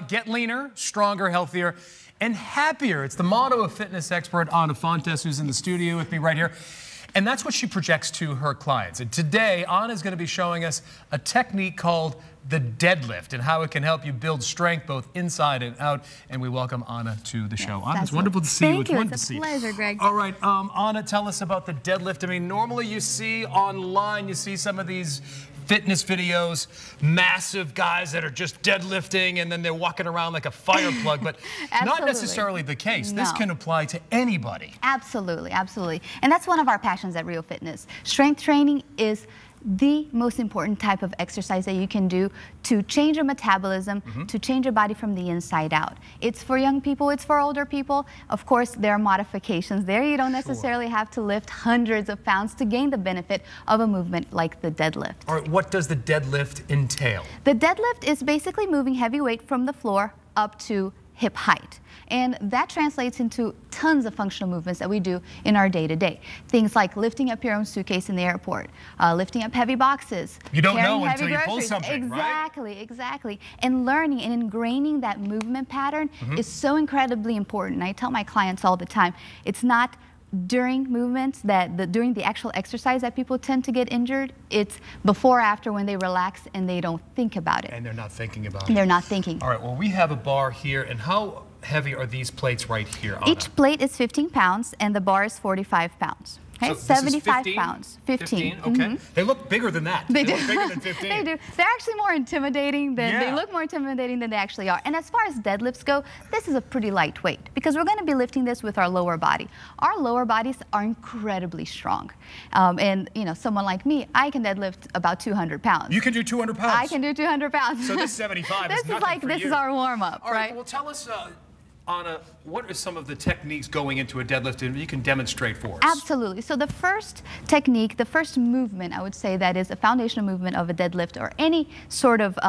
Get leaner, stronger, healthier, and happier. It's the motto of fitness expert Anna Fortes, who's in the studio with me right here. And that's what she projects to her clients. And today, Anna is going to be showing us a technique called the deadlift and how it can help you build strength both inside and out. And we welcome Anna to the show. Anna, it's wonderful to see you. Thank you. It's a pleasure, Greg. All right, Anna, tell us about the deadlift. I mean, normally you see online, you see some of these fitness videos, massive guys that are just deadlifting and then they're walking around like a fire plug, but not necessarily the case. No. This can apply to anybody. Absolutely, absolutely. And that's one of our passions at Rio Fitness. Strength training is the most important type of exercise that you can do to change your metabolism, to change your body from the inside out. It's for young people, it's for older people. Of course, there are modifications there. You don't necessarily have to lift hundreds of pounds to gain the benefit of a movement like the deadlift. All right, what does the deadlift entail? The deadlift is basically moving heavy weight from the floor up to hip height. And that translates into tons of functional movements that we do in our day-to-day. Things like lifting up your own suitcase in the airport, lifting up heavy boxes. You don't know until you pull something, exactly, right? Exactly. And learning and ingraining that movement pattern is so incredibly important. I tell my clients all the time, it's not during movements during the actual exercise that people tend to get injured. It's before, after, when they relax and they don't think about it. And they're not thinking about it. They're not thinking. All right, well, we have a bar here, and how heavy are these plates right here, Anna? Each plate is 15 pounds and the bar is 45 pounds. Okay, so 75 pounds. 15. Okay. They look bigger than that. They do. Look bigger than 15. They do. They're actually more intimidating than they look more intimidating than they actually are. And as far as deadlifts go, this is a pretty light weight because we're going to be lifting this with our lower body. Our lower bodies are incredibly strong. And you know, someone like me, I can deadlift about 200 pounds. You can do 200 pounds? I can do 200 pounds. So this 75 is nothing for you. This is our warm-up, All right? Well, tell us, Anna, what are some of the techniques going into a deadlift and you can demonstrate for us? Absolutely. So the first technique, the first movement, I would say, that is a foundational movement of a deadlift or any sort of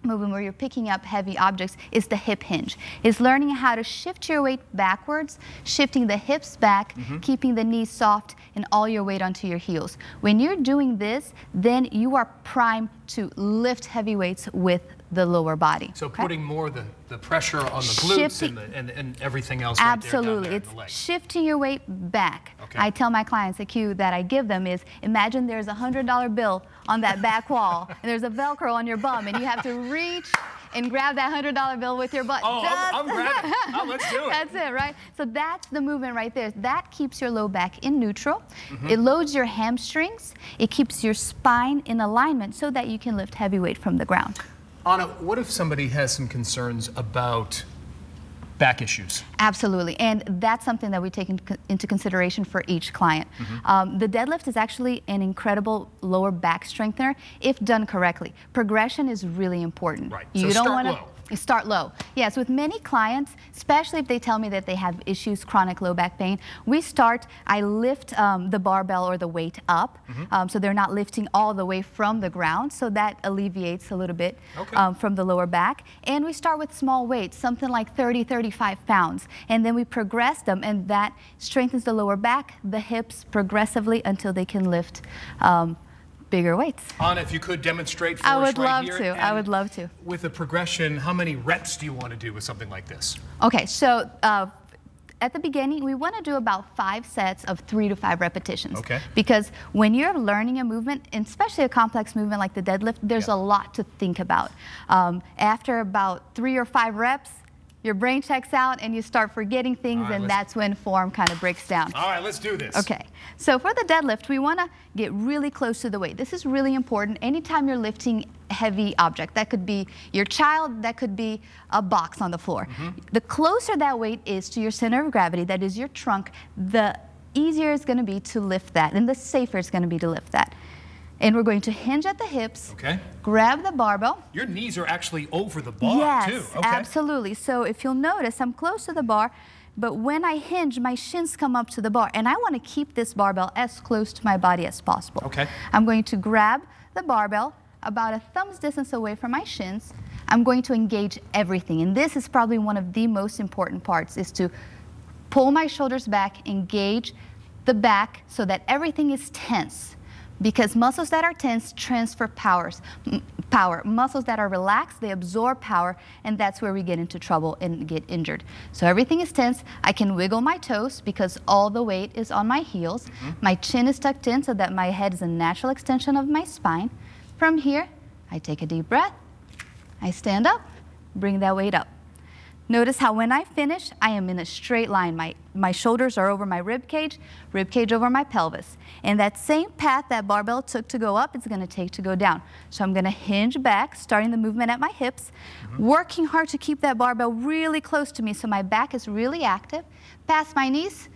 movement where you're picking up heavy objects is the hip hinge. Is learning how to shift your weight backwards, shifting the hips back, keeping the knees soft and all your weight onto your heels. When you're doing this, then you are primed to lift heavy weights with the lower body. So putting more the pressure on the glutes and everything else right Absolutely. There, it's shifting your weight back. Okay. I tell my clients, the cue that I give them is, imagine there's a $100 bill on that back wall and there's a Velcro on your bum and you have to reach and grab that $100 bill with your butt. Oh, I'm grabbing it. Oh, let's do it. That's it, right? So that's the movement right there. That keeps your low back in neutral. It loads your hamstrings. It keeps your spine in alignment so that you can lift heavy weight from the ground. Anna, what if somebody has some concerns about back issues? Absolutely, and that's something that we take into consideration for each client. The deadlift is actually an incredible lower back strengthener if done correctly. Progression is really important. Right, You so don't want low. to start low. Yes, with many clients, especially if they tell me that they have issues, chronic low back pain, I lift the barbell or the weight up, so they're not lifting all the way from the ground, so that alleviates a little bit from the lower back. And we start with small weights, something like 30, 35 pounds, and then we progress them, and that strengthens the lower back, the hips progressively until they can lift bigger weights. Anna, if you could demonstrate for us right here. I would love to. With a progression, how many reps do you want to do with something like this? Okay, so at the beginning, we want to do about 5 sets of 3 to 5 repetitions. Okay. Because when you're learning a movement, and especially a complex movement like the deadlift, there's a lot to think about. After about 3 or 5 reps, your brain checks out and you start forgetting things, and that's when form kind of breaks down. All right, let's do this. Okay, so for the deadlift, we want to get really close to the weight. This is really important. Anytime you're lifting a heavy object, that could be your child, that could be a box on the floor. The closer that weight is to your center of gravity, that is your trunk, the easier it's going to be to lift that, and the safer it's going to be to lift that. And we're going to hinge at the hips, grab the barbell. Your knees are actually over the bar, too. Yes, absolutely. So if you'll notice, I'm close to the bar, but when I hinge, my shins come up to the bar, and I want to keep this barbell as close to my body as possible. Okay. I'm going to grab the barbell about a thumb's distance away from my shins. I'm going to engage everything, and this is probably one of the most important parts, is to pull my shoulders back, engage the back so that everything is tense. Because muscles that are tense transfer power. Muscles that are relaxed, they absorb power, and that's where we get into trouble and get injured. So everything is tense. I can wiggle my toes because all the weight is on my heels. My chin is tucked in so that my head is a natural extension of my spine. From here, I take a deep breath. I stand up, bring that weight up. Notice how when I finish, I am in a straight line. My shoulders are over my rib cage over my pelvis. And that same path that barbell took to go up, it's gonna take to go down. So I'm gonna hinge back, starting the movement at my hips, working hard to keep that barbell really close to me so my back is really active. Past my knees,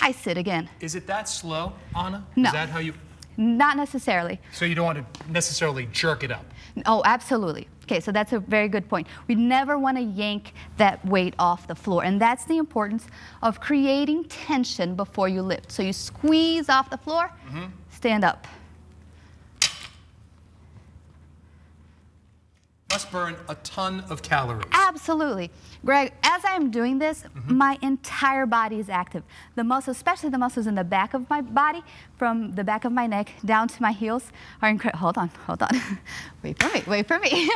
I sit again. Is it that slow, Anna? No. Is that how you? Not necessarily. So you don't want to necessarily jerk it up? Oh, absolutely. Okay, so that's a very good point. We never want to yank that weight off the floor, and that's the importance of creating tension before you lift. So you squeeze off the floor, stand up. Must burn a ton of calories. Absolutely. Greg, as I'm doing this, my entire body is active. The muscles, especially the muscles in the back of my body, from the back of my neck down to my heels, are incredible. Hold on. Wait for me.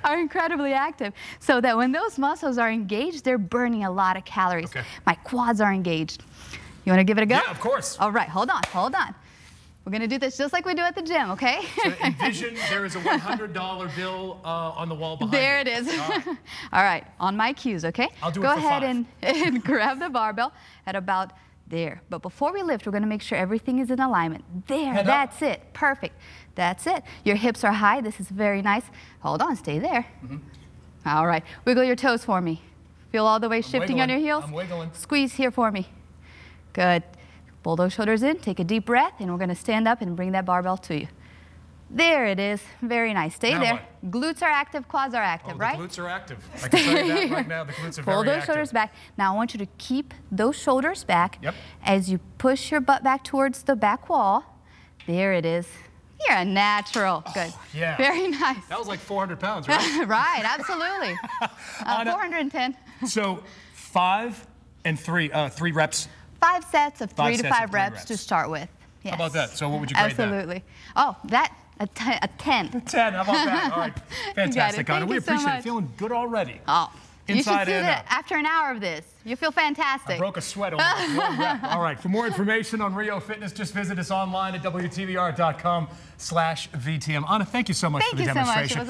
Are incredibly active. So that when those muscles are engaged, they're burning a lot of calories. My quads are engaged. You want to give it a go? Yeah, of course. All right, hold on. We're going to do this just like we do at the gym, okay? So envision there is a $100 bill on the wall behind There it is. All right, on my cues, okay? I'll do it Go for ahead 5. and grab the barbell at about there. But before we lift, we're going to make sure everything is in alignment. There, Head that's up. it. Perfect. That's it. Your hips are high. This is very nice. Hold on, stay there. All right, wiggle your toes for me. Feel all the way shifting on your heels? I'm wiggling. Squeeze here for me. Good. Pull those shoulders in, take a deep breath, and we're going to stand up and bring that barbell to you. There it is. Very nice. Stay Now there. what? Glutes are active, quads are active, right? The glutes are active. I can tell you that right now. The glutes are Pull very those active. shoulders back. Now I want you to keep those shoulders back Yep. as you push your butt back towards the back wall. There it is. You're a natural. Good. Yeah. Very nice. That was like 400 pounds, right? Right, absolutely. Anna, 410. So 5 and 3 reps. 5 sets of 3 to sets 5 of 3 reps reps. to start with. Yes. How about that? So what would you grade Absolutely. Oh, a 10. 10, how about that? All right, fantastic, Anna. Thank We you so appreciate it. much. Feeling good already. Oh, you should Inside see and that out. after an hour of this. You feel fantastic. I broke a sweat over one rep. All right, for more information on Rio Fitness, just visit us online at WTVR.com/VTM. Anna, thank you so much for the Thank you so much. demonstration. It was